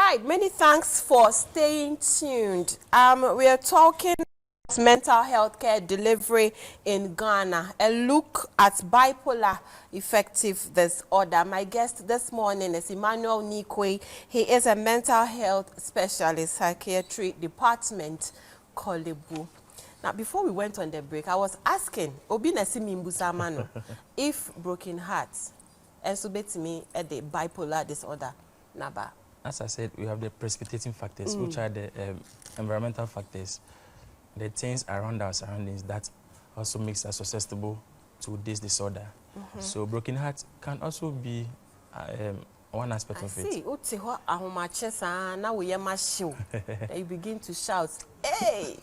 right, many thanks for staying tuned. We are talking about mental health care delivery in Ghana. A look at bipolar affective disorder. My guest this morning is Emmanuel Nikwe. He is a mental health specialist, psychiatry department, Kolebu. Now, before we went on the break, I was asking Obi Nesimi Mbusamano if broken hearts and so me at the bipolar disorder. Naba. As I said, we have the precipitating factors, which are the environmental factors, the things around our surroundings that also makes us susceptible to this disorder. So broken heart can also be one aspect of it. Now you begin to shout, hey!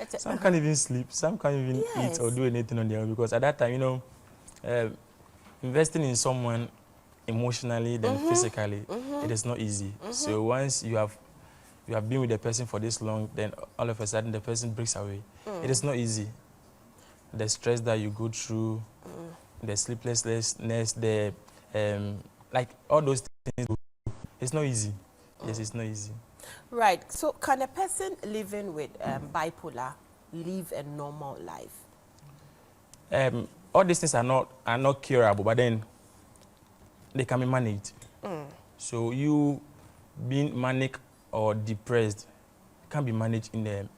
Some can't even sleep, some can't even eat or do anything on their own, because at that time, you know, investing in someone emotionally then physically, it is not easy. So once you have been with the person for this long, then all of a sudden the person breaks away. It is not easy. The stress that you go through, the sleeplessness, the like all those things, it's not easy. Yes, it's not easy. Right. So can a person living with bipolar live a normal life? All these things are not curable, but then they can be managed. So you being manic or depressed can be managed in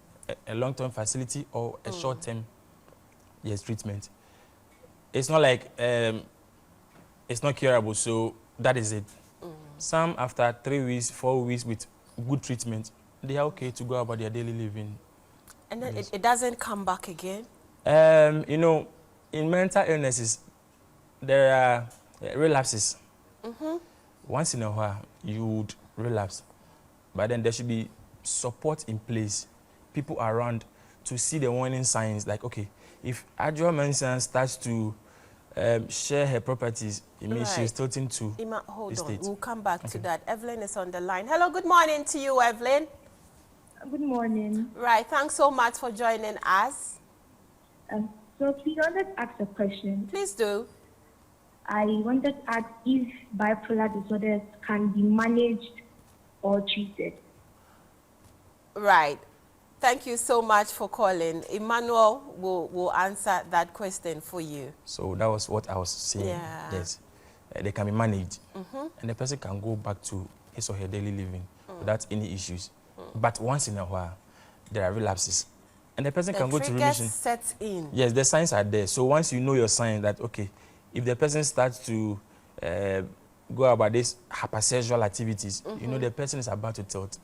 a long-term facility or a short-term treatment. It's not like it's not curable, so that is it. Some after 3 weeks, 4 weeks with good treatment, they are okay to go about their daily living. And then it doesn't come back again? You know, in mental illnesses, there are relapses. Once in a while, you would relapse. But then there should be support in place, people around to see the warning signs. Like, okay, if Adjoa Mensah starts to share her properties, it means she's tilting to hold on, we'll come back to that. Evelyn is on the line. Hello, good morning to you, Evelyn. Good morning. Right, thanks so much for joining us. So please, I wanted to ask a question. Please do. I wanted to ask if bipolar disorders can be managed or treated. Right. Thank you so much for calling. Emmanuel will answer that question for you. So that was what I was saying. Yeah. Yes, they can be managed, and the person can go back to his or her daily living without any issues. But once in a while, there are relapses, and the person can go to remission. Sets in. Yes, the signs are there. So once you know your sign that, okay, if the person starts to go about these hypersexual activities, you know the person is about to tilt.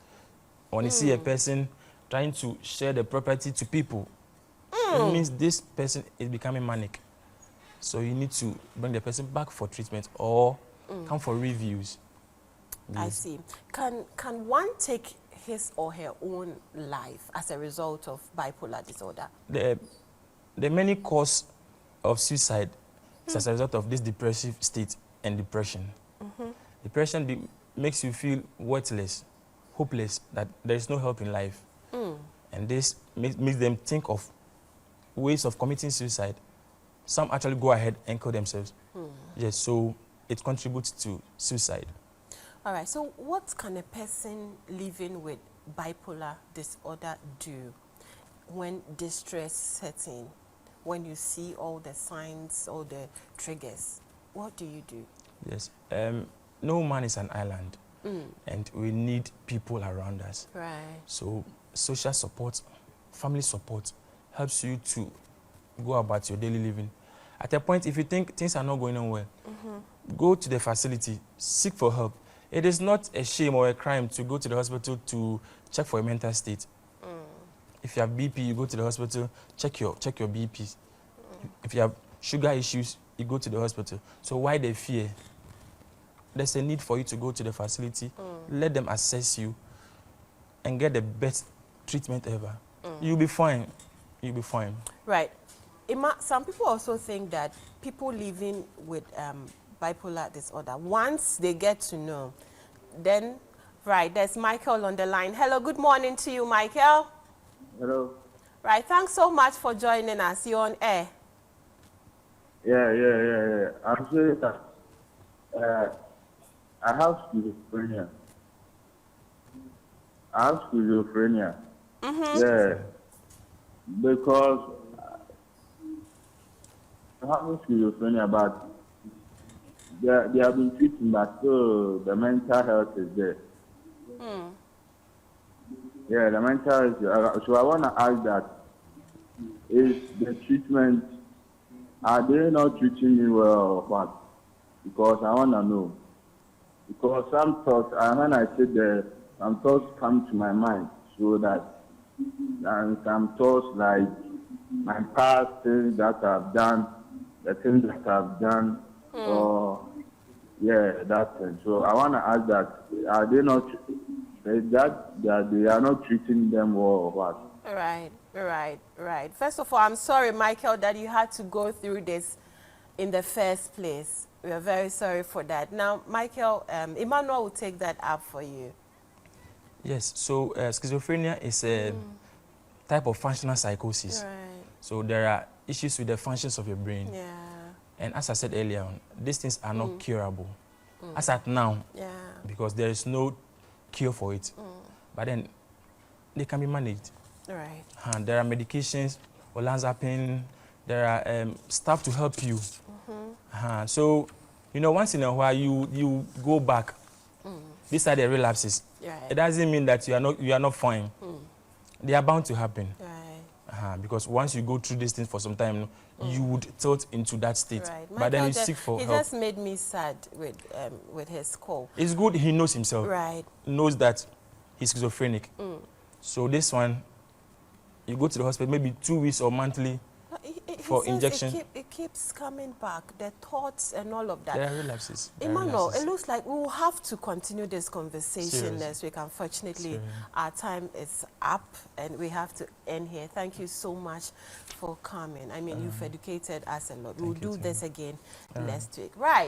When you see a person trying to share the property to people, it means this person is becoming manic. So you need to bring the person back for treatment or come for reviews. Yes. I see. Can one take his or her own life as a result of bipolar disorder? The many cause of suicide is as a result of this depressive state and depression. Depression makes you feel worthless, hopeless, that there is no help in life. And this makes them think of ways of committing suicide. Some actually go ahead and kill themselves. Yes, so it contributes to suicide. All right, so what can a person living with bipolar disorder do when distress sets in? When you see all the signs, all the triggers, what do you do? Yes, no man is an island, and we need people around us. Right. So social support, family support helps you to go about your daily living. At a point, if you think things are not going on well, go to the facility, seek for help. It is not a shame or a crime to go to the hospital to check for your mental state. If you have BP, you go to the hospital, check your BPs. If you have sugar issues, you go to the hospital. So why the fear? There's a need for you to go to the facility, let them assess you, and get the best treatment ever. You'll be fine. You'll be fine. Right. Some people also think that people living with bipolar disorder, once they get to know, then, right, there's Michael on the line. Hello, good morning to you, Michael. Hello. Right, thanks so much for joining us. You're on air. Yeah. I'm saying that I have schizophrenia. I have schizophrenia. Yeah, because I have schizophrenia, but they have been treating, but still the mental health is there. Yeah, the mental health. So I want to ask that, is the treatment, are they not treating me well or what? Because I want to know. Because some thoughts, when I sit there, some thoughts come to my mind, so that, and some thoughts like my past things that I've done, the things that I've done, or yeah, that thing. So I want to ask that, are they not, that they are not treating them well or what? Right. First of all, I'm sorry, Michael, that you had to go through this in the first place. We are very sorry for that. Now, Michael, Emmanuel will take that up for you. Yes, so schizophrenia is a type of functional psychosis. Right. So there are issues with the functions of your brain. Yeah. And as I said earlier on, these things are not curable. As at now, Yeah. because there is no cure for it. But then they can be managed. Right. And there are medications, olanzapine, there are stuff to help you. So, you know, once in a while you go back. These are the relapses. Right. It doesn't mean that you are not fine. They are bound to happen. Right. Because once you go through these things for some time, you would tilt into that state. Right. But then you Michael, seek for he help. just made me sad with his call. It's good he knows himself. Right. Knows that he's schizophrenic. So this one, you go to the hospital maybe 2 weeks or monthly for He says injection. it keeps coming back, the thoughts and all of that. There are relapses. Emmanuel, it looks like we will have to continue this conversation Seriously. next week. Unfortunately, Seriously. our time is up and we have to end here. Thank you so much for coming. I mean, you've educated us a lot. We'll Thank you do too. this again next week. Right.